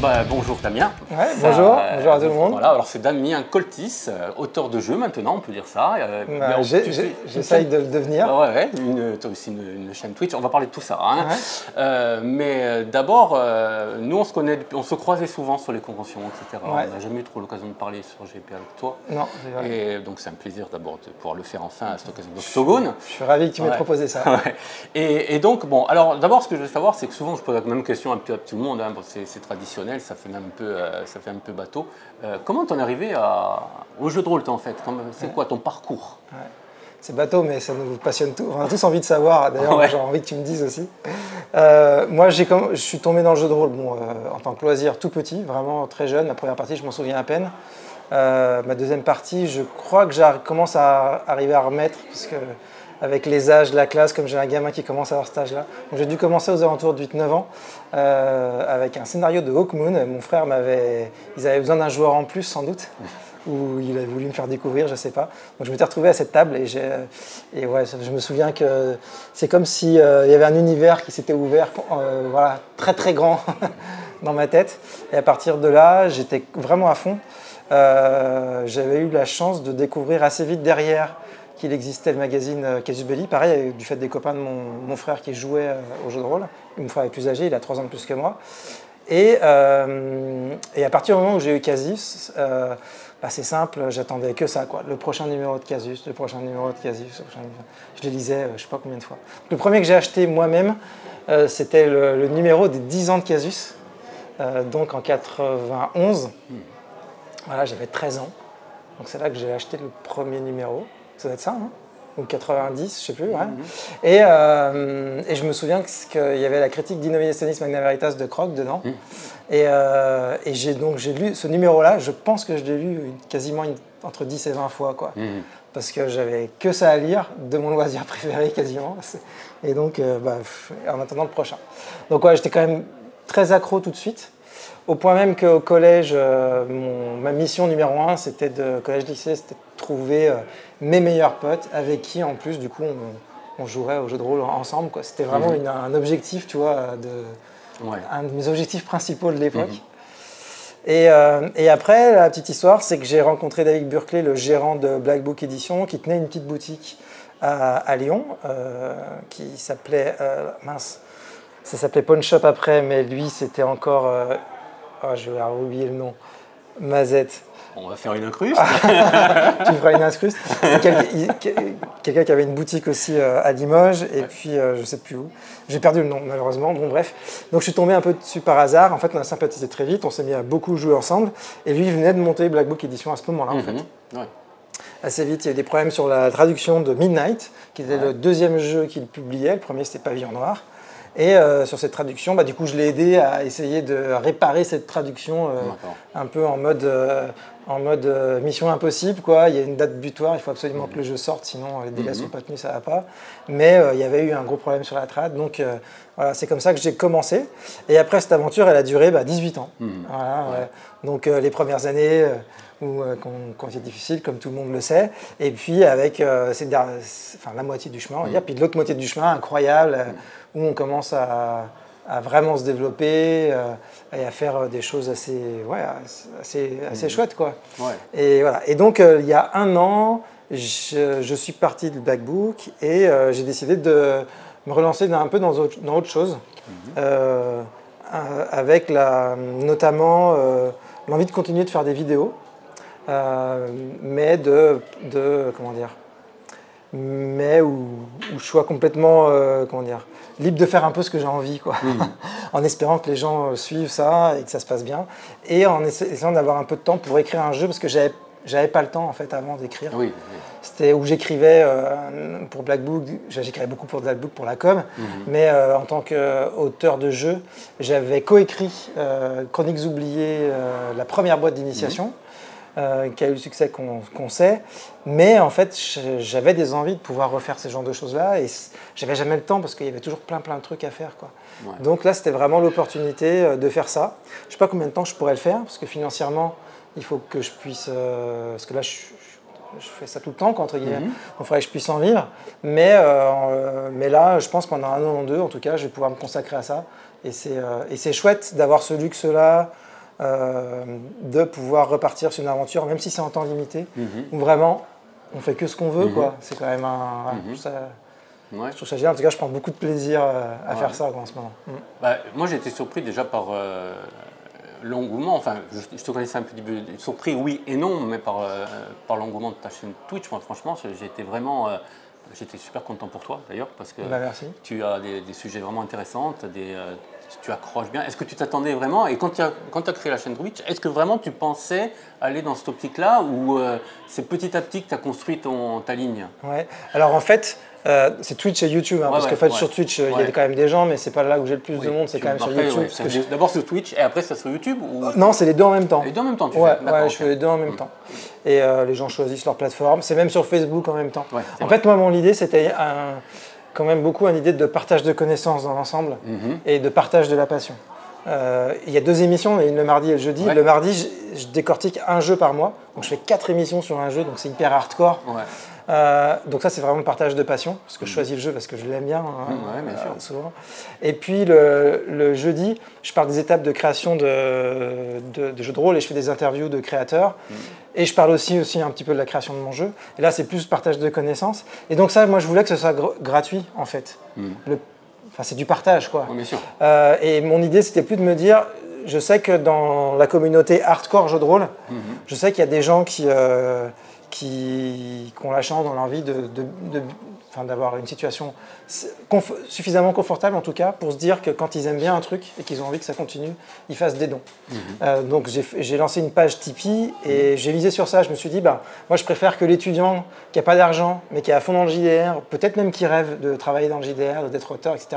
Bonjour Damien. Ouais, bonjour à tout le monde. Voilà, alors c'est Damien Coltis, auteur de jeu maintenant, on peut dire ça. J'essaye de le devenir. Ouais, tu as aussi une chaîne Twitch, on va parler de tout ça. Hein. Ouais. Mais d'abord, nous on se croisait souvent sur les conventions, etc. Ouais. On n'a jamais eu trop l'occasion de parler sur GP avec toi. Non, c'est vrai. Et donc c'est un plaisir d'abord de pouvoir le faire enfin à cette occasion d'Octogone. Je suis ravi que tu m'aies proposé ça. Ouais. Et donc, bon, alors d'abord ce que je veux savoir, c'est que souvent je pose la même question à tout le monde, hein, c'est traditionnel. Ça fait même un peu bateau. Comment t'en es arrivé au jeu de rôle, toi, en fait? C'est quoi ton parcours? C'est bateau, mais ça nous passionne tous. On a tous envie de savoir. D'ailleurs, j'ai envie que tu me dises aussi. Moi, je suis tombé dans le jeu de rôle en tant que loisir tout petit, vraiment très jeune. Ma première partie, je m'en souviens à peine. Ma deuxième partie, je crois que je commence à arriver à remettre, parce que avec les âges de la classe, comme j'ai un gamin qui commence à avoir cet âge-là. J'ai dû commencer aux alentours de 8-9 ans avec un scénario de Hawkmoon. Mon frère ils avaient besoin d'un joueur en plus sans doute, ou il avait voulu me faire découvrir, je ne sais pas. Donc je m'étais retrouvé à cette table et je me souviens que c'est comme s'il y avait un univers qui s'était ouvert, voilà, très très grand dans ma tête. Et à partir de là, j'étais vraiment à fond. J'avais eu la chance de découvrir assez vite derrière qu'il existait le magazine Casus Belli, pareil, du fait des copains de mon frère qui jouait au jeu de rôle. Mon frère est plus âgé, il a 3 ans de plus que moi. Et à partir du moment où j'ai eu Casus, c'est simple, j'attendais que ça, quoi. Le prochain numéro de Casus, le prochain numéro de Casus. Je les lisais je ne sais pas combien de fois. Le premier que j'ai acheté moi-même, c'était le numéro des 10 ans de Casus, donc en 91. Voilà, j'avais 13 ans. Donc c'est là que j'ai acheté le premier numéro. Ça doit être ça, hein, ou 90, je ne sais plus. Ouais. Et je me souviens qu'il y avait la critique d'Innovationis Magna Veritas de Croc dedans. Et j'ai lu ce numéro-là, je pense que je l'ai lu quasiment entre 10 et 20 fois, quoi. Parce que j'avais que ça à lire, de mon loisir préféré quasiment. Et donc, en attendant le prochain. Donc ouais, j'étais quand même très accro tout de suite. Au point même qu'au collège, ma mission numéro 1, c'était collège-lycée, c'était de trouver mes meilleurs potes avec qui, en plus, du coup, on jouerait au jeu de rôle ensemble, quoi. C'était vraiment un objectif, tu vois, un de mes objectifs principaux de l'époque. Et après, la petite histoire, c'est que j'ai rencontré David Burkley, le gérant de Black Book Edition, qui tenait une petite boutique à Lyon, qui s'appelait... ça s'appelait Pawn Shop après, mais lui, c'était encore... je vais oublier le nom. Mazette. On va faire une incruste. Tu feras une incruste. C'est quelqu'un qui avait une boutique aussi à Limoges, et puis je ne sais plus où. J'ai perdu le nom, malheureusement. Bon, bref. Donc je suis tombé un peu dessus par hasard. En fait, on a sympathisé très vite. On s'est mis à beaucoup jouer ensemble. Et lui, il venait de monter Black Book Edition à ce moment-là, en fait. Ouais. Assez vite, il y a eu des problèmes sur la traduction de Midnight, qui était le deuxième jeu qu'il publiait. Le premier, c'était Pavillon Noir. Et sur cette traduction, du coup, je l'ai aidé à essayer de réparer cette traduction un peu en mode mission impossible, quoi. Il y a une date butoir, il faut absolument que le jeu sorte, sinon les délais ne sont pas tenus, ça ne va pas. Mais il y avait eu un gros problème sur la trad, donc voilà, c'est comme ça que j'ai commencé. Et après, cette aventure, elle a duré 18 ans. Voilà, ouais. Donc les premières années... quand c'est difficile, comme tout le monde le sait, et puis avec la moitié du chemin, on va dire, puis de l'autre moitié du chemin, incroyable, où on commence à vraiment se développer et à faire des choses assez chouettes, quoi. Ouais. Et voilà. Et donc il y a 1 an, je suis parti de Black Book et j'ai décidé de me relancer un peu dans autre chose, avec notamment l'envie de continuer de faire des vidéos. Mais où je sois complètement libre de faire un peu ce que j'ai envie, quoi. En espérant que les gens suivent ça et que ça se passe bien, et en essayant d'avoir un peu de temps pour écrire un jeu, parce que j'avais pas le temps en fait avant d'écrire. C'était où j'écrivais pour Black Book, j'écrivais beaucoup pour Black Book pour la com, mais en tant qu'auteur de jeu, j'avais coécrit Chroniques oubliées, la première boîte d'initiation. Qui a eu le succès qu'on sait, mais en fait j'avais des envies de pouvoir refaire ce genre de choses-là et j'avais jamais le temps parce qu'il y avait toujours plein de trucs à faire, quoi. Ouais. Donc là c'était vraiment l'opportunité de faire ça. Je sais pas combien de temps je pourrais le faire parce que financièrement il faut que je puisse, parce que là je fais ça tout le temps, entre guillemets, donc il faudrait que je puisse en vivre, mais là je pense pendant 1 an ou 2 en tout cas je vais pouvoir me consacrer à ça et c'est chouette d'avoir ce luxe-là. de pouvoir repartir sur une aventure, même si c'est en temps limité, où vraiment on fait que ce qu'on veut, quoi. C'est quand même un... Je trouve ça génial. En tout cas, je prends beaucoup de plaisir à faire ça en ce moment. Bah, moi, j'ai été surpris déjà par l'engouement. Enfin, je te connaissais un petit peu surpris, oui et non, mais par l'engouement de ta chaîne Twitch. Moi, franchement, j'ai été vraiment... J'étais super content pour toi d'ailleurs parce que tu as des sujets vraiment intéressants, tu accroches bien. Est-ce que tu t'attendais vraiment? Et quand tu as créé la chaîne Twitch, est-ce que vraiment tu pensais aller dans cette optique-là ou c'est petit à petit que tu as construit ta ligne? Ouais. Alors en fait, c'est Twitch et YouTube, parce qu'en fait sur Twitch il y a quand même des gens, mais c'est pas là où j'ai le plus de monde, c'est quand même sur YouTube. D'abord sur Twitch et après ça sur YouTube ou... Non, c'est les deux en même temps. Les deux en même temps, tu fais je fais les deux en même temps. Et les gens choisissent leur plateforme. C'est même sur Facebook en même temps. En fait, moi, mon idée, c'était quand même beaucoup une idée de partage de connaissances dans l'ensemble et de partage de la passion. Il y a 2 émissions, une le mardi et le jeudi. Le mardi, je décortique un jeu par mois. Donc, je fais 4 émissions sur un jeu, donc c'est hyper hardcore. Donc ça, c'est vraiment le partage de passion, parce que je choisis le jeu parce que je l'aime bien, souvent. Et puis le jeudi, je parle des étapes de création de jeux de rôle et je fais des interviews de créateurs. Et je parle aussi un petit peu de la création de mon jeu. Et là, c'est plus partage de connaissances. Et donc ça, moi, je voulais que ce soit gratuit, en fait. Enfin, c'est du partage, quoi. Bien sûr. Et mon idée, c'était plus de me dire, je sais que dans la communauté hardcore jeux de rôle, je sais qu'il y a des gens qui ont la chance dans leur vie d'avoir une situation suffisamment confortable en tout cas pour se dire que quand ils aiment bien un truc et qu'ils ont envie que ça continue, ils fassent des dons. Donc j'ai lancé une page Tipeee et j'ai misé sur ça. Je me suis dit, moi je préfère que l'étudiant qui n'a pas d'argent mais qui est à fond dans le JDR, peut-être même qui rêve de travailler dans le JDR, d'être auteur, etc.,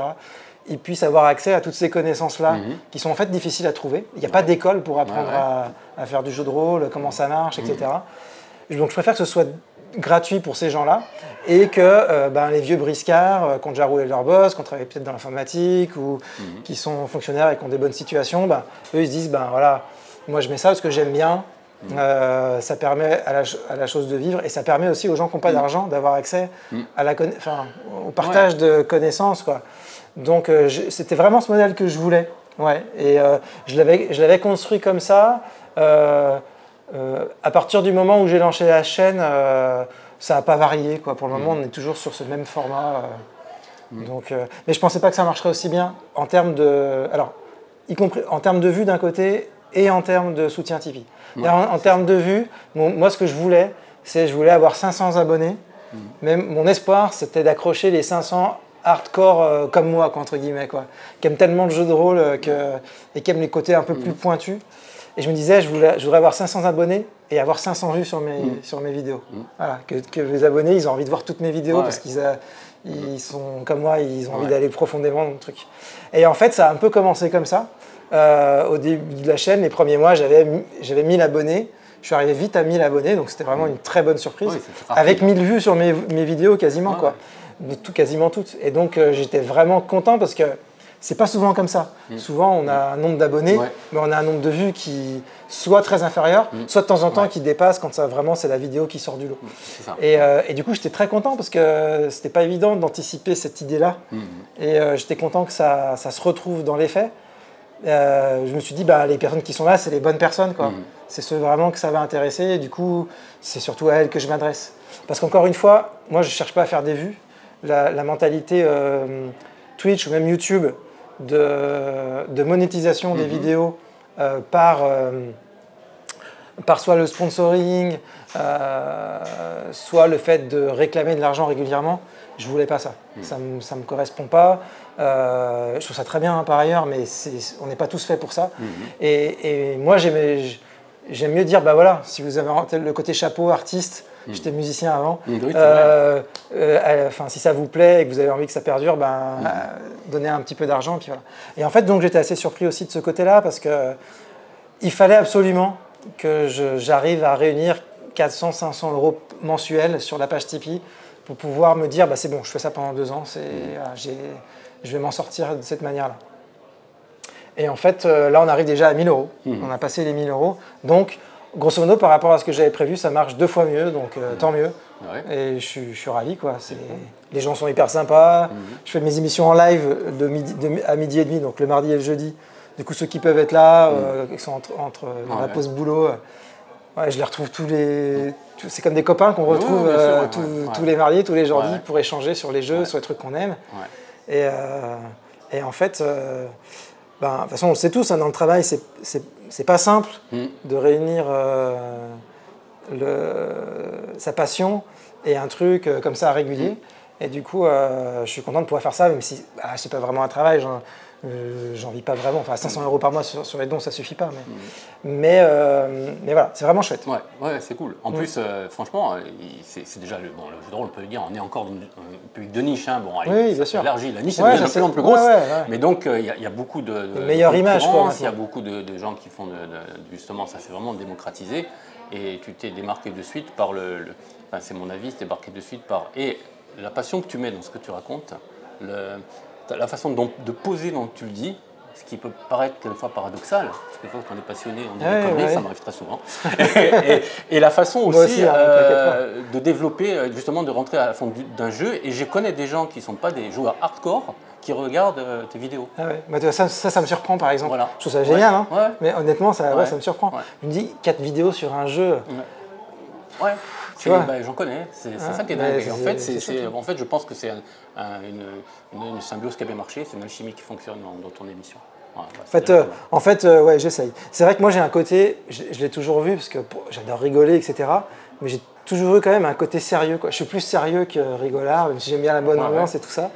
il puisse avoir accès à toutes ces connaissances-là qui sont en fait difficiles à trouver. Il n'y a pas d'école pour apprendre à faire du jeu de rôle, comment ça marche, etc. Donc je préfère que ce soit gratuit pour ces gens-là et que les vieux briscards qui ont déjà roulé leur boss, qui ont travaillé peut-être dans l'informatique ou qui sont fonctionnaires et qui ont des bonnes situations, eux ils se disent voilà, moi je mets ça parce que j'aime bien, ça permet à la chose de vivre et ça permet aussi aux gens qui n'ont pas d'argent d'avoir accès au partage de connaissances, quoi. Donc c'était vraiment ce modèle que je voulais. Et je l'avais construit comme ça. À partir du moment où j'ai lancé la chaîne, ça n'a pas varié, quoi. Pour le moment, on est toujours sur ce même format. Mais je ne pensais pas que ça marcherait aussi bien en termes de, y compris en termes de vues d'un côté et en termes de soutien Tipeee. En termes de vues, moi, ce que je voulais avoir 500 abonnés. Même mon espoir, c'était d'accrocher les 500 hardcore comme moi, quoi, entre guillemets, quoi, qui aiment tellement le jeu de rôle et qui aiment les côtés un peu plus pointus. Et je me disais, je voudrais avoir 500 abonnés et avoir 500 vues sur mes vidéos. Voilà, que les abonnés, ils ont envie de voir toutes mes vidéos parce qu'ils sont comme moi, ils ont envie d'aller profondément dans le truc. Et en fait, ça a un peu commencé comme ça. Au début de la chaîne, les premiers mois, j'avais 1000 abonnés. Je suis arrivé vite à 1000 abonnés, donc c'était vraiment une très bonne surprise. Avec 1000 vues sur mes vidéos quasiment, quoi. Quasiment toutes. Et donc, j'étais vraiment content parce que c'est pas souvent comme ça. Souvent, on a un nombre d'abonnés, mais on a un nombre de vues qui soit très inférieur, soit de temps en temps qui dépasse quand c'est la vidéo qui sort du lot. Et du coup, j'étais très content parce que c'était pas évident d'anticiper cette idée-là. Et j'étais content que ça se retrouve dans les faits. Je me suis dit, les personnes qui sont là, c'est les bonnes personnes, quoi. C'est ceux vraiment que ça va intéresser. Et du coup, c'est surtout à elles que je m'adresse. Parce qu'encore une fois, moi, je cherche pas à faire des vues. La mentalité Twitch ou même YouTube de monétisation des vidéos par soit le sponsoring, soit le fait de réclamer de l'argent régulièrement, je voulais pas ça. Ça me correspond pas. Je trouve ça très bien par ailleurs, mais on n'est pas tous faits pour ça. Et moi, j'aime mieux dire, voilà, si vous avez le côté chapeau, artiste, j'étais musicien avant, si ça vous plaît et que vous avez envie que ça perdure, donnez un petit peu d'argent. Puis voilà. Et en fait, donc, j'étais assez surpris aussi de ce côté-là parce qu'il fallait absolument que j'arrive à réunir 400-500 € mensuels sur la page Tipeee pour pouvoir me dire, c'est bon, je fais ça pendant 2 ans, je vais m'en sortir de cette manière-là. Et en fait, là, on arrive déjà à 1000 €. On a passé les 1000 €. Donc, grosso modo, par rapport à ce que j'avais prévu, ça marche 2 fois mieux, donc tant mieux. Et je suis ravi, quoi. Les gens sont hyper sympas. Je fais mes émissions en live à 12h30, donc le mardi et le jeudi, Du coup, ceux qui peuvent être là, qui sont dans la pause boulot, je les retrouve c'est comme des copains qu'on retrouve tous les mardis, tous les jeudis pour échanger sur les jeux, sur les trucs qu'on aime. Et en fait, de toute façon, on le sait tous, hein, dans le travail, c'est pas simple de réunir sa passion et un truc comme ça régulier. Et du coup, je suis content de pouvoir faire ça, même si c'est pas vraiment un travail. J'en vis pas vraiment. Enfin, 500 € par mois sur les dons, ça suffit pas. Mais voilà, c'est vraiment chouette. Ouais, c'est cool. En plus, franchement, c'est déjà le jeu de rôle, on peut le dire, on est encore dans un public de niche. Hein. Bon, oui, bien sûr. Élargi, la niche est de plus en plus grosse. Mais donc, il y a beaucoup de meilleure image, quoi. Il y a beaucoup de gens qui font justement, ça s'est vraiment démocratisé. Et tu t'es démarqué de suite par enfin, c'est mon avis, tu t'es démarqué de suite par la passion que tu mets dans ce que tu racontes, la façon de poser dont tu le dis, ce qui peut paraître quelquefois paradoxal, parce que quand on est passionné, on dit des conneries, ça m'arrive très souvent. et la façon aussi de développer, justement, de rentrer à la fond d'un jeu. Et je connais des gens qui ne sont pas des joueurs hardcore qui regardent tes vidéos. Ça me surprend, par exemple. Voilà. Je trouve ça génial, hein. Mais honnêtement, ça me surprend. Je me dis, 4 vidéos sur un jeu. J'en connais, c'est ça qui est dingue. En fait, je pense que c'est une symbiose qui a bien marché, c'est une alchimie qui fonctionne dans ton émission. En fait, j'essaye. C'est vrai que moi j'ai un côté, je l'ai toujours vu parce que j'adore rigoler, etc. Mais j'ai toujours eu quand même un côté sérieux, quoi. Je suis plus sérieux que rigolard, même si j'aime bien la bonne ambiance et tout ça.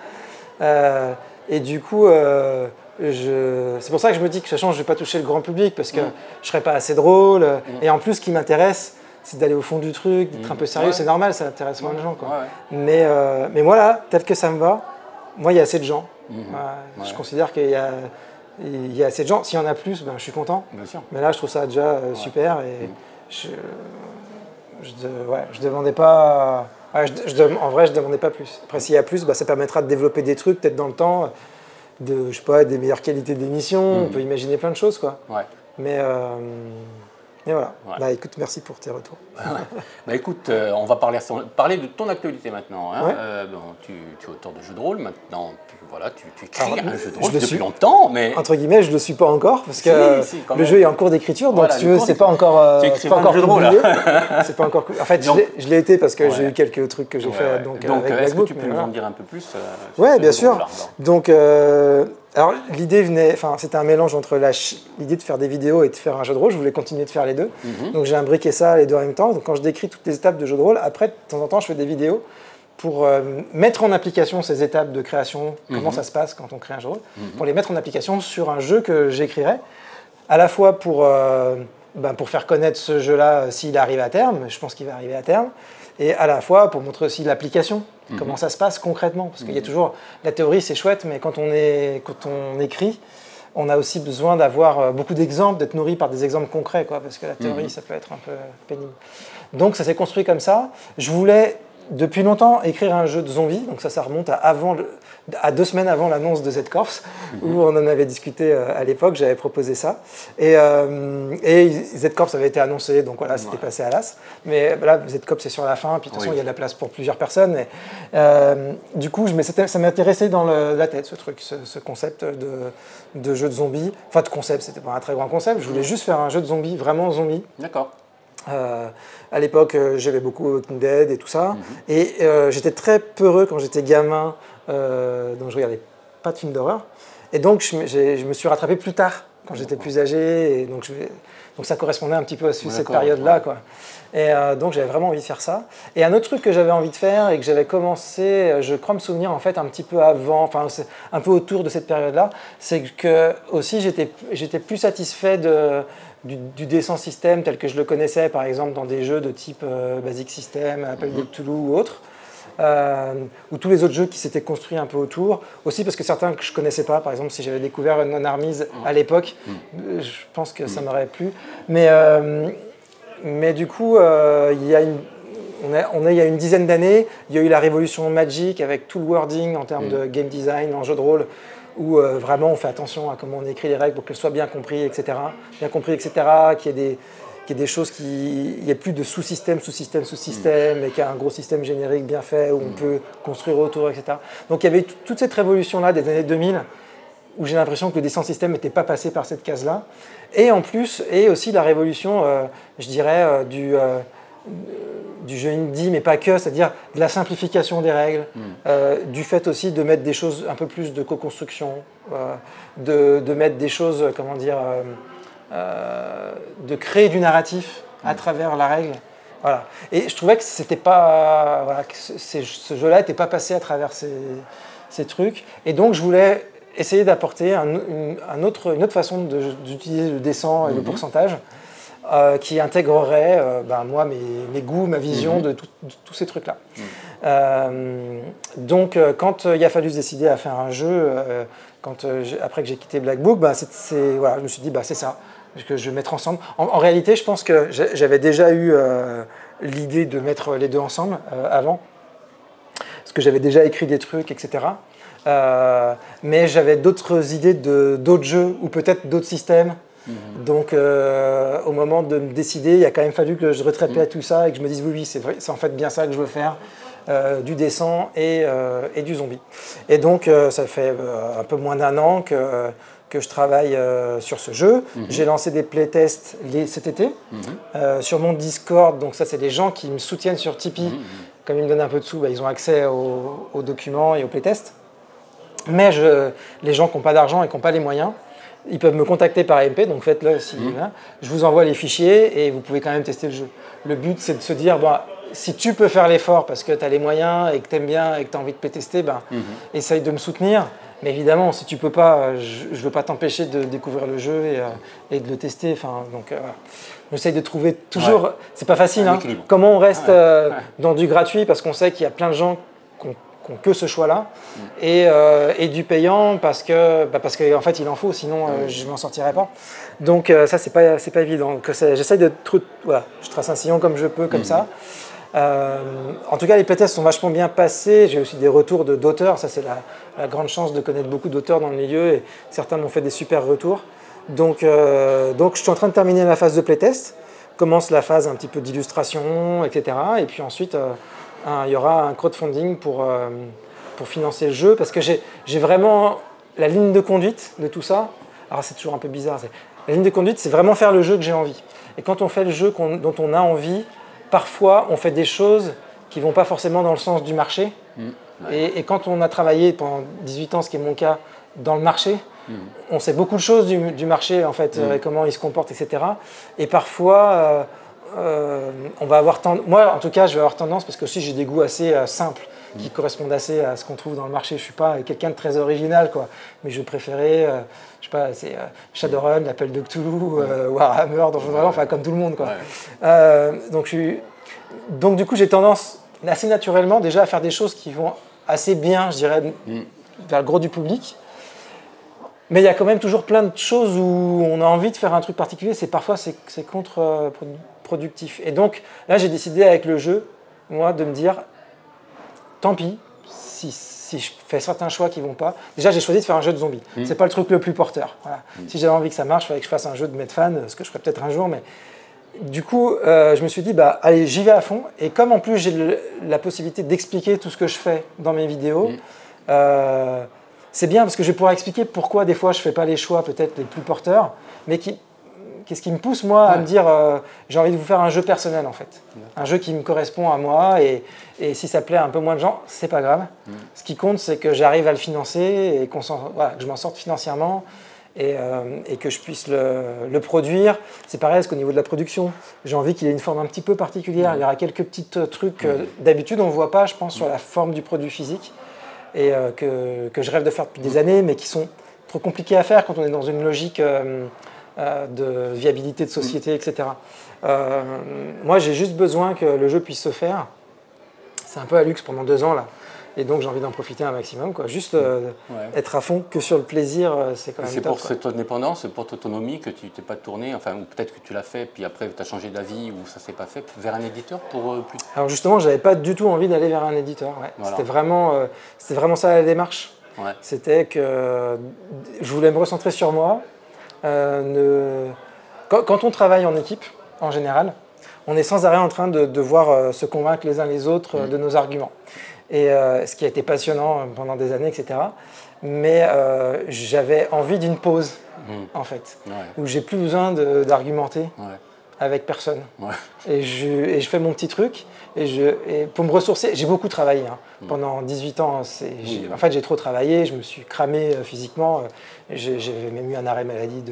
Et du coup, c'est pour ça que je me dis que de toute façon, je ne vais pas toucher le grand public parce que je ne serais pas assez drôle. Et en plus, ce qui m'intéresse, c'est d'aller au fond du truc, d'être un peu sérieux. C'est normal, ça intéresse moins de gens, quoi. Mais voilà, tel que ça me va, moi, il y a assez de gens. Je considère qu'il y a assez de gens. S'il y en a plus, je suis content. Bien sûr. Mais là, je trouve ça déjà super. Et je demandais pas... en vrai, je ne demandais pas plus. Après, s'il y a plus, ça permettra de développer des trucs, peut-être dans le temps, je sais pas, des meilleures qualités d'émission. On peut imaginer plein de choses, quoi. Mais voilà. Écoute, merci pour tes retours. Écoute, on va parler de ton actualité maintenant. Hein. Tu es auteur de jeux de rôle maintenant. Tu écris un jeu de rôle depuis longtemps, mais entre guillemets, je le suis pas encore parce que le jeu est en cours d'écriture. Donc, si tu veux, c'est pas encore. C'est pas encore jeu de rôle. C'est pas encore. En fait, je l'ai été parce que j'ai eu quelques trucs que j'ai fait. Donc, est-ce que tu peux nous en dire un peu plus? Oui, bien sûr. Donc, alors l'idée c'était un mélange entre l'idée de faire des vidéos et de faire un jeu de rôle. Je voulais continuer de faire les deux. Donc j'ai imbriqué ça les deux en même temps. Donc quand je décris toutes les étapes de jeu de rôle, après de temps en temps je fais des vidéos pour mettre en application ces étapes de création, comment ça se passe quand on crée un jeu de rôle, pour les mettre en application sur un jeu que j'écrirai, à la fois pour faire connaître ce jeu-là s'il arrive à terme, je pense qu'il va arriver à terme, et à la fois pour montrer aussi l'application, comment ça se passe concrètement. Parce qu'il y a toujours, la théorie c'est chouette, mais quand on écrit, on a aussi besoin d'avoir beaucoup d'exemples, d'être nourri par des exemples concrets, quoi, parce que la théorie ça peut être un peu pénible. Donc ça s'est construit comme ça. Je voulais depuis longtemps écrire un jeu de zombies, donc ça remonte à 2 semaines avant l'annonce de Z-Corps, où on en avait discuté à l'époque, j'avais proposé ça. Et Z-Corps avait été annoncé, donc voilà, c'était passé à l'as. Mais là, Z-Corps c'est sur la fin, puis de toute façon il y a de la place pour plusieurs personnes. Mais, du coup, ça m'intéressait dans la tête, ce truc, ce concept de jeu de zombies. Enfin, de concept, c'était pas un très grand concept, je voulais juste faire un jeu de zombies, vraiment zombie. D'accord. À l'époque, j'aimais beaucoup Walking Dead et tout ça. Et j'étais très peureux quand j'étais gamin, donc je regardais pas de films d'horreur. Et donc je me suis rattrapé plus tard, quand j'étais plus âgé. Et donc ça correspondait un petit peu à cette période-là, quoi. Et donc j'avais vraiment envie de faire ça. Et un autre truc que j'avais envie de faire et que j'avais commencé, je crois me souvenir en fait un petit peu avant, enfin un peu autour de cette période-là, c'est que aussi j'étais plus satisfait du descent système tel que je le connaissais, par exemple dans des jeux de type Basic System, Appel de Cthulhu ou autres, ou tous les autres jeux qui s'étaient construits un peu autour. Aussi parce que certains que je ne connaissais pas, par exemple si j'avais découvert Non Armies à l'époque, je pense que ça m'aurait plu. Mais du coup, il y a une dizaine d'années, il y a eu la révolution Magic avec tout le wording en termes de game design en jeu de rôle, où vraiment on fait attention à comment on écrit les règles pour qu'elles soient bien comprises, etc. Qu'il y ait des choses il n'y ait plus de sous-système, et qu'il y a un gros système générique bien fait où on peut construire autour, etc. Donc il y avait toute cette révolution-là des années 2000 où j'ai l'impression que le dessin système n'était pas passé par cette case-là. Et en plus, et aussi la révolution, je dirais, du jeu indie, mais pas que, c'est-à-dire de la simplification des règles, du fait aussi de mettre des choses un peu plus de co-construction, de mettre des choses, comment dire, de créer du narratif à travers la règle. Voilà. Et je trouvais que c'était pas, voilà, que ce jeu-là n'était pas passé à travers ces trucs. Et donc je voulais essayer d'apporter une autre façon d'utiliser le dessin et le pourcentage qui intégrerait moi, mes goûts, ma vision de tous ces trucs-là. Donc quand il a fallu se décider à faire un jeu, après que j'ai quitté Black Book, voilà, je me suis dit c'est ça que je vais mettre ensemble. En réalité, je pense que j'avais déjà eu l'idée de mettre les deux ensemble avant, parce que j'avais déjà écrit des trucs, etc. Mais j'avais d'autres idées d'autres jeux ou peut-être d'autres systèmes. Donc au moment de me décider, il a quand même fallu que je retraitais tout ça et que je me dise oui, c'est vrai, c'est en fait bien ça que je veux faire, du dessin et du zombie. Et donc ça fait un peu moins d'un an que je travaille sur ce jeu. J'ai lancé des playtests cet été sur mon Discord. Donc ça, c'est des gens qui me soutiennent sur Tipeee. Comme ils me donnent un peu de sous, ils ont accès aux documents et aux playtests. Mais les gens qui n'ont pas d'argent et qui n'ont pas les moyens, ils peuvent me contacter par MP, donc faites-le. Je vous envoie les fichiers et vous pouvez quand même tester le jeu. Le but, c'est de se dire, si tu peux faire l'effort parce que tu as les moyens et que tu aimes bien et que tu as envie de playtester, essaye de me soutenir. Mais évidemment, si tu ne peux pas, je ne veux pas t'empêcher de découvrir le jeu et de le tester. J'essaye de trouver toujours... Ouais. C'est pas facile. Comment on reste dans du gratuit, parce qu'on sait qu'il y a plein de gens qui n'ont que ce choix-là, et du payant parce qu'en fait, il en faut, sinon je ne m'en sortirai pas. Donc ça, c'est pas évident. J'essaye de... Voilà, je trace un sillon comme je peux, comme ça. En tout cas, les playtests sont vachement bien passés. J'ai aussi des retours d'auteurs. Ça, c'est la grande chance de connaître beaucoup d'auteurs dans le milieu. Et certains m'ont fait des super retours. Donc, je suis en train de terminer ma phase de playtest. Commence la phase un petit peu d'illustration, etc. Et puis ensuite, il y aura un crowdfunding pour financer le jeu. Parce que j'ai vraiment la ligne de conduite de tout ça. Alors, c'est toujours un peu bizarre. La ligne de conduite, c'est vraiment faire le jeu que j'ai envie. Et quand on fait le jeu dont on a envie, parfois, on fait des choses qui ne vont pas forcément dans le sens du marché. Et quand on a travaillé pendant 18 ans, ce qui est mon cas, dans le marché, on sait beaucoup de choses du marché, en fait, comment il se comporte, etc. Et parfois, on va avoir tendance... Moi, en tout cas, je vais avoir tendance, parce que aussi j'ai des goûts assez simples, qui correspondent assez à ce qu'on trouve dans le marché. Je ne suis pas quelqu'un de très original, quoi. Mais je préférais, je sais pas, c'est Shadowrun, l'Appel de Cthulhu, Warhammer, enfin comme tout le monde, quoi. Donc du coup, j'ai tendance assez naturellement déjà à faire des choses qui vont assez bien, je dirais, vers le gros du public. Mais il y a quand même toujours plein de choses où on a envie de faire un truc particulier. Parfois, c'est contre-productif. Et donc là, j'ai décidé avec le jeu, moi, de me dire, tant pis, si je fais certains choix qui ne vont pas. Déjà, j'ai choisi de faire un jeu de zombies. C'est pas le truc le plus porteur. Voilà. Si j'avais envie que ça marche, il fallait que je fasse un jeu de Medfan, ce que je ferai peut-être un jour. Mais du coup, je me suis dit, allez, j'y vais à fond. Et comme en plus, j'ai la possibilité d'expliquer tout ce que je fais dans mes vidéos, c'est bien parce que je vais pouvoir expliquer pourquoi des fois je ne fais pas les choix peut-être les plus porteurs, mais qu'est-ce qui me pousse moi à me dire j'ai envie de vous faire un jeu personnel en fait. Un jeu qui me correspond à moi et si ça plaît à un peu moins de gens, c'est pas grave. Ce qui compte, c'est que j'arrive à le financer et que je m'en sorte financièrement et que je puisse le produire. C'est pareil parce qu'au niveau de la production, j'ai envie qu'il ait une forme un petit peu particulière. Il y aura quelques petits trucs d'habitude on ne voit pas, je pense, sur la forme du produit physique. Et que je rêve de faire depuis des années, mais qui sont trop compliqués à faire quand on est dans une logique de viabilité de société, etc. Moi, j'ai juste besoin que le jeu puisse se faire. C'est un peu à luxe pendant 2 ans, là. Et donc, j'ai envie d'en profiter un maximum, quoi. Juste être à fond que sur le plaisir, c'est quand même top. C'est pour cette indépendance, c'est pour ton autonomie que tu t'es pas tourné, enfin, ou peut-être que tu l'as fait, puis après, tu as changé d'avis, ou ça s'est pas fait, vers un éditeur pour plus... Alors justement, j'avais pas du tout envie d'aller vers un éditeur. Voilà. C'était vraiment ça la démarche. C'était que je voulais me recentrer sur moi. Quand on travaille en équipe, en général, on est sans arrêt en train de devoir se convaincre les uns les autres de nos arguments. et ce qui a été passionnant pendant des années, etc. Mais j'avais envie d'une pause, en fait, où j'ai plus besoin d'argumenter avec personne. Et je fais mon petit truc, et pour me ressourcer, j'ai beaucoup travaillé. Pendant 18 ans, en fait, j'ai trop travaillé, je me suis cramé physiquement. J'avais même eu un arrêt maladie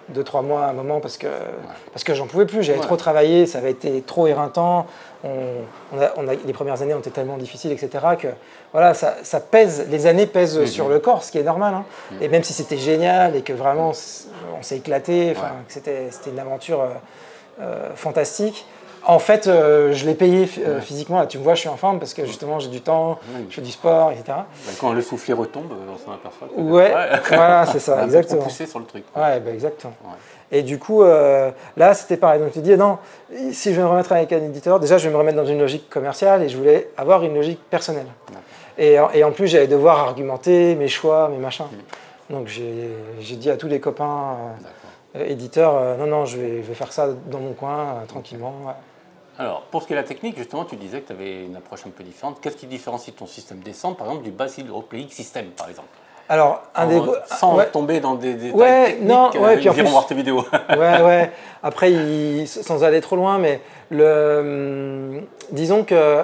de 3 mois à un moment parce que j'en pouvais plus, j'avais trop travaillé, ça avait été trop éreintant. Les premières années ont été tellement difficiles, etc., que voilà, ça pèse, les années pèsent sur le corps, ce qui est normal. Et même si c'était génial et que vraiment on s'est éclaté, que c'était une aventure fantastique, en fait, je l'ai payé physiquement. Là, tu me vois, je suis en forme parce que justement j'ai du temps, je fais du sport, etc. Quand le soufflet retombe, on s'en aperçoit. Voilà, c'est ça, exactement. On poussé sur le truc. Exactement. Et du coup, là, c'était pareil. Donc, tu dis, non, si je vais me remettre avec un éditeur, déjà, je vais me remettre dans une logique commerciale et je voulais avoir une logique personnelle. Et en plus, j'allais devoir argumenter mes choix, mes machins. Donc, j'ai dit à tous les copains éditeurs, non, je vais faire ça dans mon coin, tranquillement. Alors, pour ce qui est de la technique, justement, tu disais que tu avais une approche un peu différente. Qu'est-ce qui différencie ton système descente, par exemple, du Bacille Hydropléique System, par exemple? Alors, sans tomber dans des détails techniques, puis en plus, voir tes vidéos. Après, sans aller trop loin, mais disons que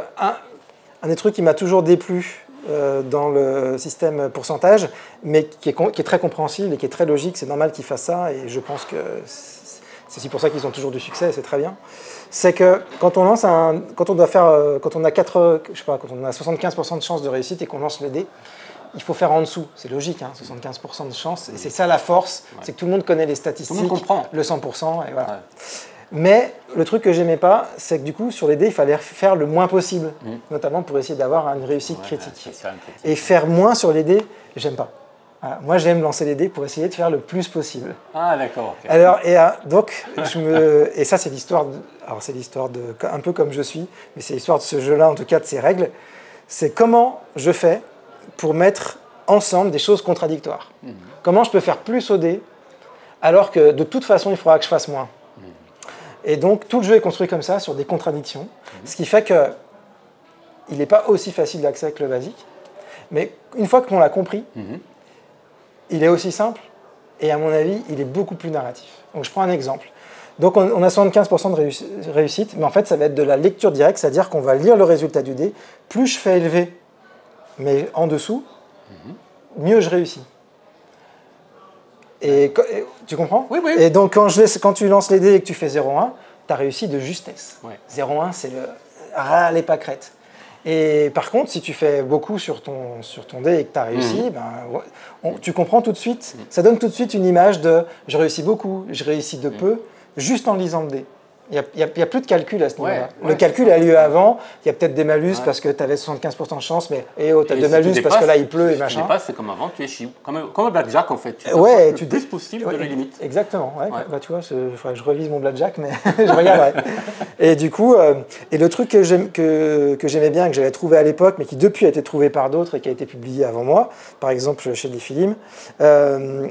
un des trucs qui m'a toujours déplu dans le système pourcentage, mais qui est très compréhensible et qui est très logique, c'est normal qu'ils fassent ça, et je pense que c'est aussi pour ça qu'ils ont toujours du succès, c'est très bien. C'est que quand on lance quand on a 75% de chances de réussite et qu'on lance le dé, il faut faire en dessous, c'est logique, 75% de chance, et c'est ça la force, c'est que tout le monde connaît les statistiques, tout le monde comprend. Le 100%, et voilà. Mais le truc que j'aimais pas, c'est que du coup, sur les dés, il fallait faire le moins possible, notamment pour essayer d'avoir une réussite critique. Et faire moins sur les dés, j'aime pas. Voilà. Moi, j'aime lancer les dés pour essayer de faire le plus possible. Ah, d'accord. Okay. Alors, donc, et ça, c'est l'histoire un peu comme je suis, mais c'est l'histoire de ce jeu-là, en tout cas de ces règles. C'est comment je fais pour mettre ensemble des choses contradictoires. Comment je peux faire plus au dé, alors que de toute façon, il faudra que je fasse moins. Et donc, tout le jeu est construit comme ça, sur des contradictions, ce qui fait qu'il n'est pas aussi facile d'accès que le basique. Mais une fois qu'on l'a compris, il est aussi simple, et à mon avis, il est beaucoup plus narratif. Donc, je prends un exemple. Donc, on a 75% de réussite, mais en fait, ça va être de la lecture directe, c'est-à-dire qu'on va lire le résultat du dé. Plus je fais élevé, mais en dessous, mieux je réussis. Et tu comprends? Oui. Et donc, quand tu lances les dés et que tu fais 0,1, tu as réussi de justesse. 0,1, c'est le ras les pâquerettes. Et par contre, si tu fais beaucoup sur ton dé et que tu as réussi, tu comprends tout de suite, ça donne tout de suite une image de je réussis beaucoup, je réussis de peu, juste en lisant le dé. Il n'y a plus de calcul à ce niveau-là. Le calcul a lieu avant, il y a peut-être des malus parce que tu avais 75% de chance, mais tu as des malus parce que là il pleut et machin. Si tu dépasses, c'est comme avant, tu es chibre. Comme un blackjack en fait. Tu le plus possible de la limite. Exactement. Bah, tu vois, il faudrait que je revise mon blackjack, mais je regarderai. Et du coup, et le truc que j'aimais bien, que j'avais trouvé à l'époque, mais qui depuis a été trouvé par d'autres et qui a été publié avant moi, par exemple chez Defilim,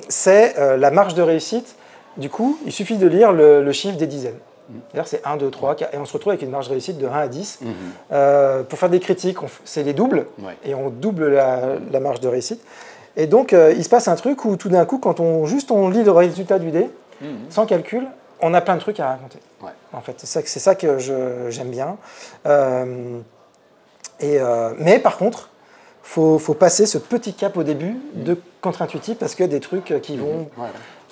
c'est la marge de réussite. Du coup, il suffit de lire le chiffre des dizaines. D'ailleurs, c'est 1, 2, 3, 4, et on se retrouve avec une marge de réussite de 1 à 10. Pour faire des critiques, c'est les doubles, et on double la marge de réussite. Et donc, il se passe un truc où tout d'un coup, quand on lit le résultat du dé, sans calcul, on a plein de trucs à raconter. En fait, c'est ça que j'aime bien. Mais par contre, faut passer ce petit cap au début de contre-intuitif, parce qu'il y a des trucs qui vont...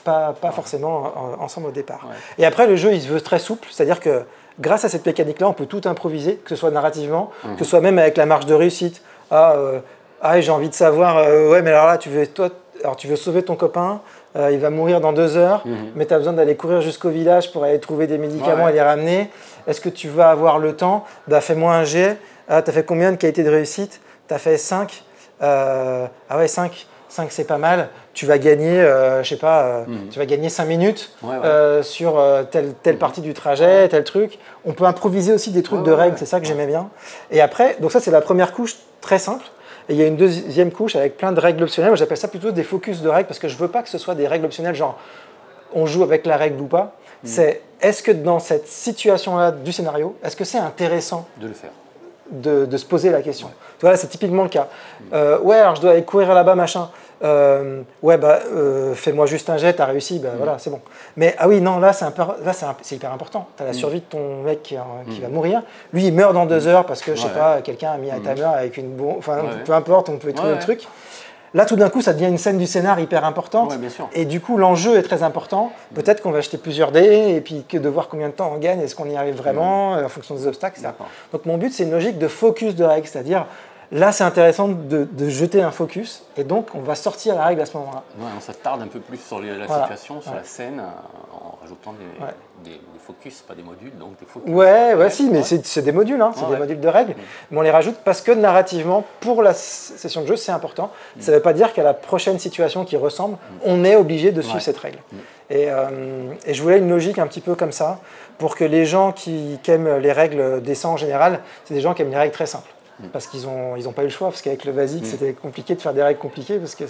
Pas forcément ensemble au départ. Et après, le jeu, il se veut très souple, c'est-à-dire que grâce à cette mécanique-là, on peut tout improviser, que ce soit narrativement, que ce soit même avec la marge de réussite. J'ai envie de savoir, mais alors là, tu veux sauver ton copain, il va mourir dans 2 heures, mais tu as besoin d'aller courir jusqu'au village pour aller trouver des médicaments et les ramener. Est-ce que tu vas avoir le temps? Fais-moi un jet. Tu as fait combien de qualité de réussite? Tu as fait 5. 5. 5, c'est pas mal. Tu vas gagner, tu vas gagner 5 minutes sur telle partie du trajet, tel truc. On peut improviser aussi des trucs de règles, c'est ça que j'aimais bien. Et après, donc ça, c'est la première couche très simple. Et il y a une deuxième couche avec plein de règles optionnelles. Moi, j'appelle ça plutôt des focus de règles parce que je veux pas que ce soit des règles optionnelles, genre on joue avec la règle ou pas. C'est est-ce que dans cette situation-là du scénario, est-ce que c'est intéressant de le faire? de se poser la question. Tu vois, c'est typiquement le cas. Ouais, alors je dois aller courir là-bas, machin. Ouais, bah, fais-moi juste un jet, t'as réussi, bah voilà, c'est bon. Mais ah oui, non, là, c'est hyper important. T'as la survie de ton mec qui va mourir. Lui, il meurt dans 2 heures parce que, je sais pas, quelqu'un a mis un timer avec une bombe. Enfin, peu importe, on peut trouver le truc. Là, tout d'un coup, ça devient une scène du scénar hyper importante. Ouais, bien sûr. Et du coup, l'enjeu est très important. Peut-être qu'on va acheter plusieurs dés et puis que de voir combien de temps on gagne, est-ce qu'on y arrive vraiment en fonction des obstacles, etc. Donc, mon but, c'est une logique de focus de règles, c'est-à-dire là, c'est intéressant de jeter un focus et donc on va sortir la règle à ce moment-là. Ouais, on s'attarde un peu plus sur la situation, sur la scène, en rajoutant des focus, pas des modules, donc des focus. Ouais, si, mais c'est des modules, hein, c'est des modules de règles, mais on les rajoute parce que narrativement, pour la session de jeu, c'est important. Ça ne veut pas dire qu'à la prochaine situation qui ressemble, on est obligé de suivre cette règle. Et je voulais une logique un petit peu comme ça, pour que les gens qui aiment les règles des 100 en général, c'est des gens qui aiment les règles très simples. Parce qu'ils n'ont pas eu le choix, parce qu'avec le basique, c'était compliqué de faire des règles compliquées, parce que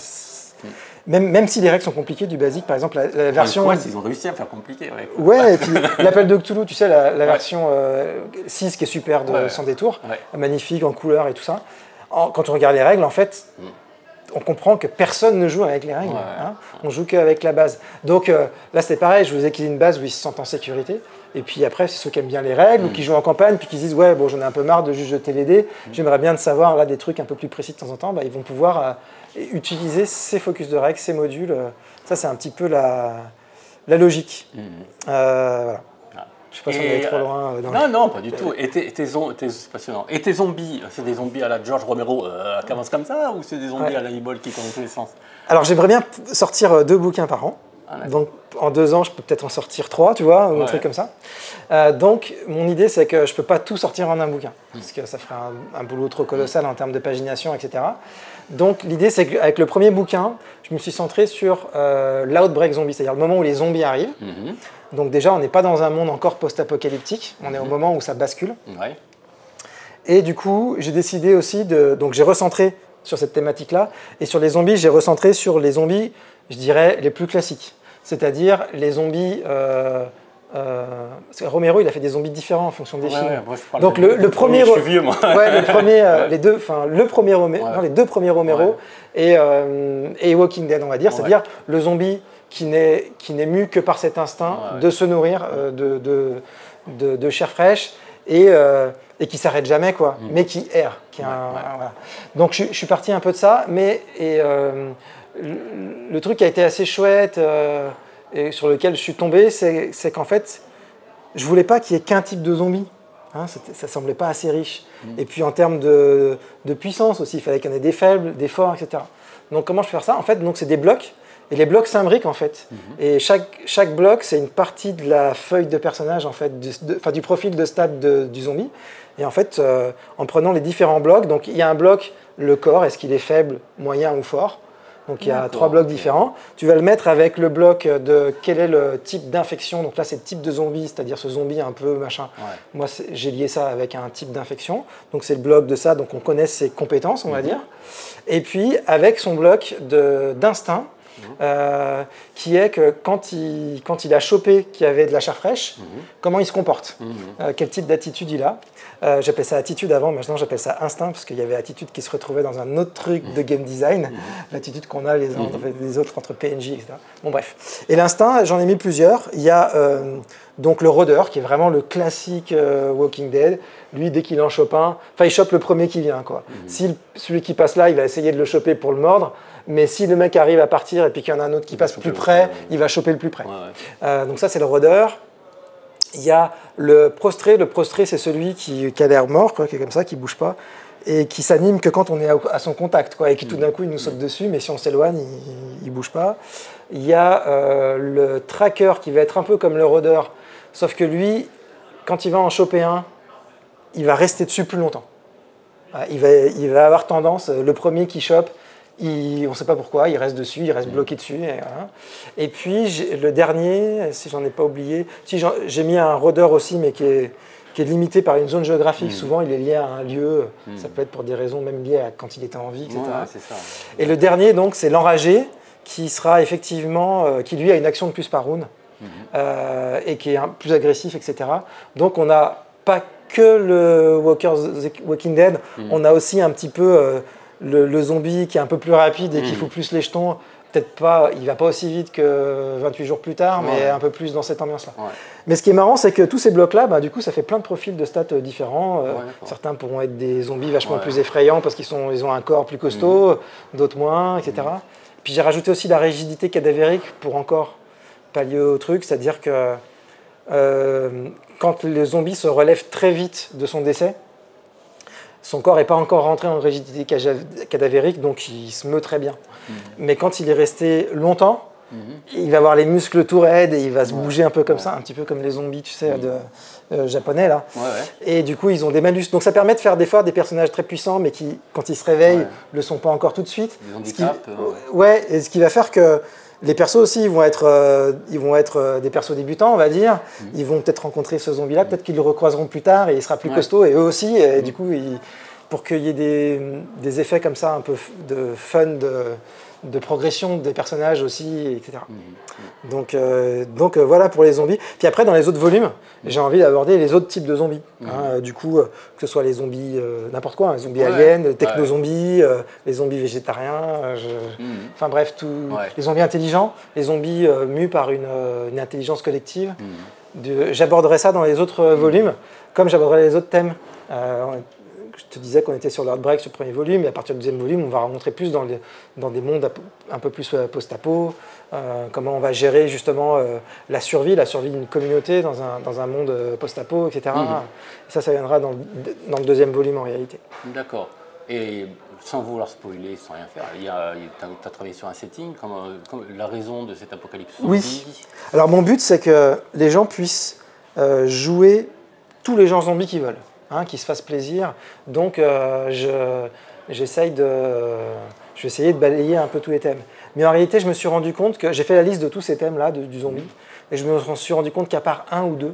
même si les règles sont compliquées du basique, par exemple, la version... ils ont réussi à faire compliqué. Ouais, et puis l'appel de Cthulhu, tu sais, la version 6 qui est super sans détour, magnifique en couleur et tout ça. Quand on regarde les règles, en fait, on comprend que personne ne joue avec les règles. On joue qu'avec la base. Donc là, c'est pareil, je vous ai qu'il y a une base où ils se sentent en sécurité. Et puis après, c'est ceux qui aiment bien les règles ou qui jouent en campagne, puis qui se disent « Ouais, bon, j'en ai un peu marre de juste jeter les dés, j'aimerais bien de savoir là, des trucs un peu plus précis de temps en temps. » Ils vont pouvoir utiliser ces focus de règles, ces modules. Ça, c'est un petit peu la logique. Voilà. Je ne sais pas si on est trop loin. Non, pas du tout. C'est passionnant. Et tes zombies, c'est des zombies à la George Romero qui avancent comme ça, ou c'est des zombies à la Hannibal qui tournent dans tous les sens? Alors, j'aimerais bien sortir 2 bouquins par an. Donc, en 2 ans, je peux peut-être en sortir 3, tu vois, ou un truc comme ça. Donc, mon idée, c'est que je ne peux pas tout sortir en un bouquin, parce que ça ferait un boulot trop colossal en termes de pagination, etc. Donc, l'idée, c'est qu'avec le premier bouquin, je me suis centré sur l'outbreak zombie, c'est-à-dire le moment où les zombies arrivent. Donc, déjà, on n'est pas dans un monde encore post-apocalyptique, on est au moment où ça bascule. Et du coup, j'ai décidé aussi donc, j'ai recentré sur cette thématique-là, et sur les zombies, j'ai recentré sur les zombies, je dirais, les plus classiques. C'est-à-dire les zombies... parce que Romero, il a fait des zombies différents en fonction des films. Donc le premier... Je suis vieux, moi. Les deux premiers Romero et Walking Dead, on va dire. C'est-à-dire le zombie qui n'est mu que par cet instinct de se nourrir de chair fraîche et qui ne s'arrête jamais, quoi, mais qui erre. Voilà. Donc je suis parti un peu de ça, mais... Le truc qui a été assez chouette et sur lequel je suis tombé, c'est qu'en fait, je voulais pas qu'il y ait qu'un type de zombie. Ça semblait pas assez riche. Et puis en termes de puissance aussi, il fallait qu'il y en ait des faibles, des forts, etc. Donc comment je fais ça? En fait, donc c'est des blocs. Et les blocs s'imbriquent en fait. Et chaque bloc, c'est une partie de la feuille de personnage, en fait, du profil de stade du zombie. Et en fait, en prenant les différents blocs, donc il y a un bloc, le corps, est-ce qu'il est faible, moyen ou fort? Donc il y a 3 blocs différents. Tu vas le mettre avec le bloc de quel est le type d'infection. Donc là, c'est le type de zombie, c'est-à-dire ce zombie un peu machin. Moi, j'ai lié ça avec un type d'infection. Donc c'est le bloc de ça, donc on connaît ses compétences, on va dire. Et puis avec son bloc d'instinct, qui est que quand il a chopé qu'il y avait de la chair fraîche, comment il se comporte, quel type d'attitude il a. J'appelais ça attitude avant, maintenant j'appelle ça instinct, parce qu'il y avait attitude qui se retrouvait dans un autre truc de game design, l'attitude qu'on a les autres entre PNJ, etc. Bon bref. Et l'instinct, j'en ai mis plusieurs. Il y a donc le rôdeur, qui est vraiment le classique Walking Dead. Lui, dès qu'il en chope un, il chope le premier qui vient, quoi. Si celui qui passe là, il va essayer de le choper pour le mordre, mais si le mec arrive à partir et puis qu'il y en a un autre qui passe plus près, il va choper le plus près. Donc ça, c'est le rôdeur. Il y a le prostré. Le prostré, c'est celui qui a l'air mort, quoi, qui est comme ça, qui ne bouge pas, et qui s'anime que quand on est à son contact, quoi, et qui tout d'un coup, il nous saute dessus, mais si on s'éloigne, il ne bouge pas. Il y a le tracker, qui va être un peu comme le rôdeur, sauf que lui, quand il va en choper un, il va rester dessus plus longtemps. Il va avoir tendance, le premier qui chope, on ne sait pas pourquoi, il reste dessus, il reste bloqué dessus. Et puis, le dernier, si j'en ai pas oublié, j'ai mis un rôdeur aussi, mais qui est limité par une zone géographique. Souvent, il est lié à un lieu. Ça peut être pour des raisons même liées à quand il était en vie, etc. C'est ça. Et le dernier, donc, c'est l'enragé, qui sera effectivement, qui lui a une action de plus par round, et qui est plus agressif, etc. Donc, on n'a pas que le Walking Dead. On a aussi un petit peu le zombie qui est un peu plus rapide et qui fout plus les jetons. Peut-être pas, il va pas aussi vite que 28 jours plus tard, mais un peu plus dans cette ambiance-là. Ouais. Mais ce qui est marrant, c'est que tous ces blocs-là, du coup, ça fait plein de profils de stats différents. Certains pourront être des zombies vachement plus effrayants parce qu'ils ont un corps plus costaud, d'autres moins, etc. Puis j'ai rajouté aussi la rigidité cadavérique pour encore pallier au truc, c'est-à-dire que quand le zombie se relève très vite de son décès, son corps n'est pas encore rentré en rigidité cadavérique, donc il se meut très bien. Mais quand il est resté longtemps, il va avoir les muscles tout raides et il va se bouger un peu comme ça, un petit peu comme les zombies, tu sais, japonais là. Et du coup, ils ont des malus. Donc ça permet de faire des fois des personnages très puissants, mais qui, quand ils se réveillent, ne le sont pas encore tout de suite. Des handicaps. Et ce qui va faire que les persos aussi, ils vont être des persos débutants, on va dire. Ils vont peut-être rencontrer ce zombie-là, peut-être qu'ils le recroiseront plus tard et il sera plus costaud, et eux aussi. Et du coup, pour qu'il y ait des effets comme ça, un peu de fun, de progression des personnages aussi, etc. Donc voilà pour les zombies. Puis après, dans les autres volumes, j'ai envie d'aborder les autres types de zombies. Du coup, que ce soit les zombies, n'importe quoi, les zombies aliens, les techno-zombies, les zombies végétariens, enfin bref, les zombies intelligents, les zombies mus par une intelligence collective. J'aborderai ça dans les autres volumes, comme j'aborderai les autres thèmes. Je te disais qu'on était sur l'Outbreak, ce premier volume, et à partir du deuxième volume, on va rencontrer plus dans des mondes un peu plus post-apo, comment on va gérer justement la survie d'une communauté dans un monde post-apo, etc. Et ça viendra dans le deuxième volume en réalité. D'accord. Et sans vouloir spoiler, sans rien faire, tu as travaillé sur un setting, comme la raison de cet apocalypse zombie. Oui. Alors mon but, c'est que les gens puissent jouer tous les genres zombies qu'ils veulent. Qui se fassent plaisir. Donc, je vais essayer de balayer un peu tous les thèmes. Mais en réalité, je me suis rendu compte que j'ai fait la liste de tous ces thèmes-là du zombie, et je me suis rendu compte qu'à part un ou deux,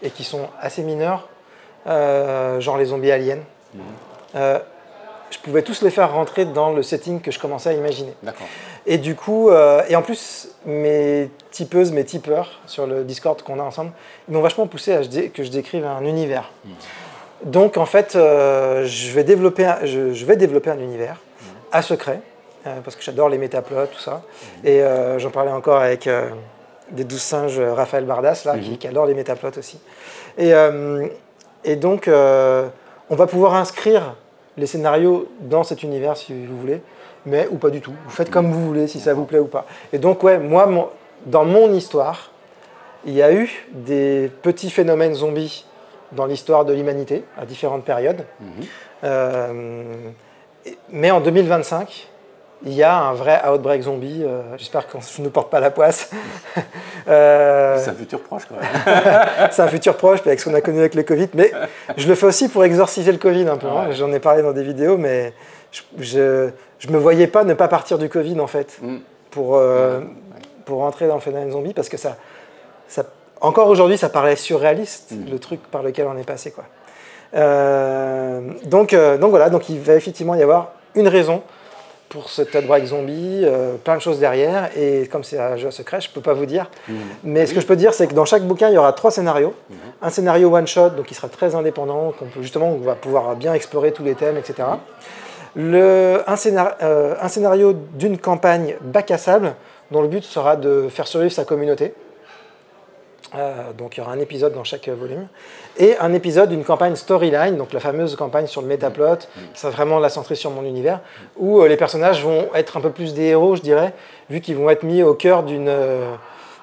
et qui sont assez mineurs, genre les zombies aliens, je pouvais tous les faire rentrer dans le setting que je commençais à imaginer. D'accord. Et du coup, et en plus, mes tipeuses, mes tipeurs sur le Discord qu'on a ensemble, ils m'ont vachement poussé à que je décrive un univers. Donc en fait, je vais développer un univers à secret, parce que j'adore les métaplots, tout ça. Et j'en parlais encore avec des 12 singes, Raphaël Bardas, là, qui adore les métaplots aussi. Et donc, on va pouvoir inscrire les scénarios dans cet univers si vous voulez, mais ou pas du tout. Vous faites comme vous voulez, si ça vous plaît ou pas. Et donc, moi, dans mon histoire, il y a eu des petits phénomènes zombies dans l'histoire de l'humanité, à différentes périodes. Mais en 2025, il y a un vrai outbreak zombie. J'espère que je ne porte pas la poisse. C'est un futur proche, quand même. C'est un futur proche, avec ce qu'on a connu avec le Covid. Mais je le fais aussi pour exorciser le Covid un peu. J'en ai parlé dans des vidéos, mais je ne me voyais pas ne pas partir du Covid, en fait, pour rentrer dans le phénomène zombie, parce que ça encore aujourd'hui, ça paraît surréaliste, le truc par lequel on est passé, quoi. Donc voilà, donc il va effectivement y avoir une raison pour ce outbreak zombie, plein de choses derrière, et comme c'est un jeu secret, je ne peux pas vous dire. Mais ce que je peux dire, c'est que dans chaque bouquin, il y aura 3 scénarios. Un scénario one-shot, donc qui sera très indépendant, on va pouvoir bien explorer tous les thèmes, etc. Un scénario d'une campagne bac à sable, dont le but sera de faire survivre sa communauté. Donc il y aura un épisode dans chaque volume, et un épisode d'une campagne storyline, donc la fameuse campagne sur le métaplot, qui sera vraiment la centrée sur mon univers, où les personnages vont être un peu plus des héros, je dirais, vu qu'ils vont être mis au cœur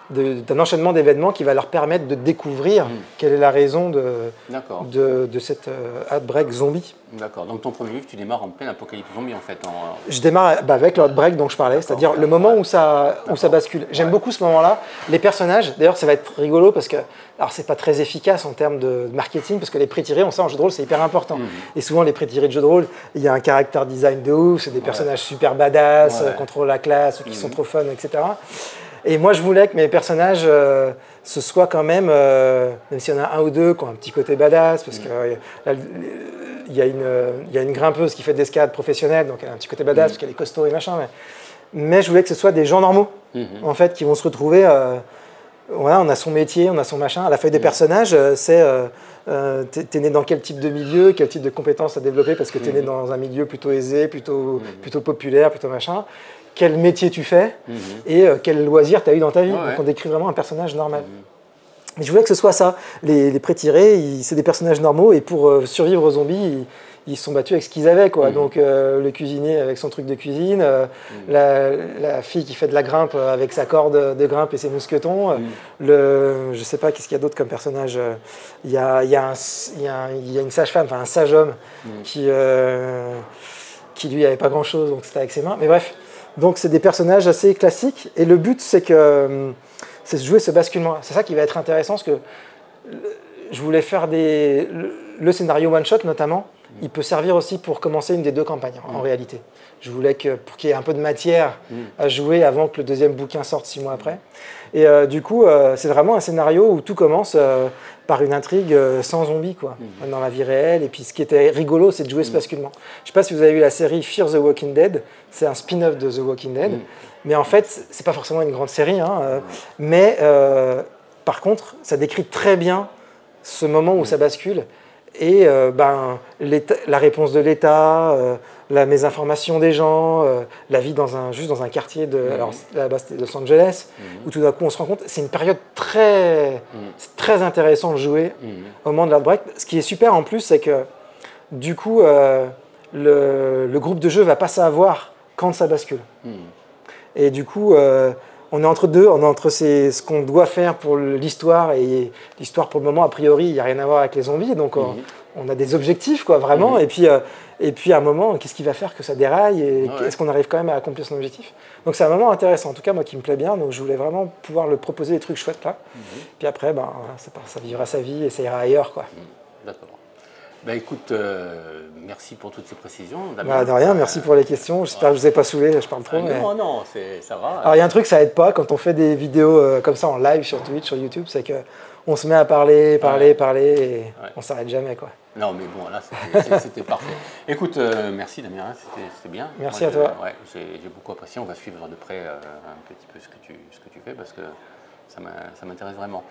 d'un enchaînement d'événements qui va leur permettre de découvrir quelle est la raison de cet outbreak zombie. D'accord, donc ton premier livre, tu démarres en pleine apocalypse zombie en fait. Je démarre avec l'outbreak dont je parlais, c'est-à-dire le moment où ça bascule. J'aime beaucoup ce moment-là. Les personnages, d'ailleurs ça va être rigolo parce que, alors c'est pas très efficace en termes de marketing, parce que les pré-tirés, on sait en jeu de rôle, c'est hyper important. Et souvent les pré-tirés de jeux de rôle, il y a un character design de ouf, c'est des personnages super badass, contrôlent la classe, ou qui sont trop fun, etc. Et moi, je voulais que mes personnages, ce soit quand même s'il y en a un ou deux qui ont un petit côté badass, parce qu'il y a une grimpeuse qui fait de l'escalade professionnelle, donc elle a un petit côté badass, parce qu'elle est costaud et machin. Mais je voulais que ce soit des gens normaux, en fait, qui vont se retrouver voilà, on a son métier, on a son machin. À la feuille des personnages, c'est t'es né dans quel type de milieu, quel type de compétences à développer parce que t'es né dans un milieu plutôt aisé, plutôt populaire, plutôt machin. Quel métier tu fais et quel loisir tu as eu dans ta vie. Donc on décrit vraiment un personnage normal. Mais je voulais que ce soit ça. Les pré-tirés, c'est des personnages normaux et pour survivre aux zombies, ils se sont battus avec ce qu'ils avaient, quoi. Donc le cuisinier avec son truc de cuisine, la fille qui fait de la grimpe avec sa corde de grimpe et ses mousquetons. Je sais pas, qu'est-ce qu'il y a d'autre comme personnage. Il y a une sage-femme, enfin un sage-homme qui lui avait pas grand-chose, donc c'était avec ses mains. Mais bref, donc c'est des personnages assez classiques et le but c'est de jouer ce basculement. C'est ça qui va être intéressant parce que je voulais faire le scénario one-shot notamment. Il peut servir aussi pour commencer une des deux campagnes, en réalité. Je voulais pour qu'il y ait un peu de matière à jouer avant que le deuxième bouquin sorte 6 mois après. Et du coup, c'est vraiment un scénario où tout commence par une intrigue sans zombies, quoi, dans la vie réelle. Et puis ce qui était rigolo, c'est de jouer ce basculement. Je ne sais pas si vous avez vu la série Fear the Walking Dead. C'est un spin-off de The Walking Dead. Mais en fait, ce n'est pas forcément une grande série. Mais par contre, ça décrit très bien ce moment où ça bascule. Et la réponse de l'État, la mésinformation des gens, la vie juste dans un quartier alors là-bas c'était Los Angeles, où tout d'un coup on se rend compte, c'est une période très intéressante de jouer au moment de l'outbreak. Ce qui est super en plus, c'est que du coup, le groupe de jeu ne va pas savoir quand ça bascule. Et du coup, on est entre deux, on est entre ce qu'on doit faire pour l'histoire et l'histoire pour le moment, a priori, il n'y a rien à voir avec les zombies, donc on a des objectifs, quoi, vraiment, et puis à un moment, qu'est-ce qui va faire que ça déraille et est-ce qu'on arrive quand même à accomplir son objectif. Donc c'est un moment intéressant, en tout cas moi qui me plaît bien, donc je voulais vraiment pouvoir le proposer des trucs chouettes là, puis après, ça vivra sa vie et ça ira ailleurs, quoi. D'accord. Ben écoute, merci pour toutes ces précisions. De rien, merci pour les questions. J'espère que je ne vous ai pas saoulé, je parle trop. Non, ça va. Alors il y a un truc, ça aide pas quand on fait des vidéos comme ça en live sur Twitch, sur YouTube, c'est qu'on se met à parler et on s'arrête jamais, quoi. Non, mais bon, là, c'était parfait. Écoute, merci Damien, c'était bien. Merci à toi. J'ai beaucoup apprécié. On va suivre de près un petit peu ce que tu fais parce que ça m'intéresse vraiment.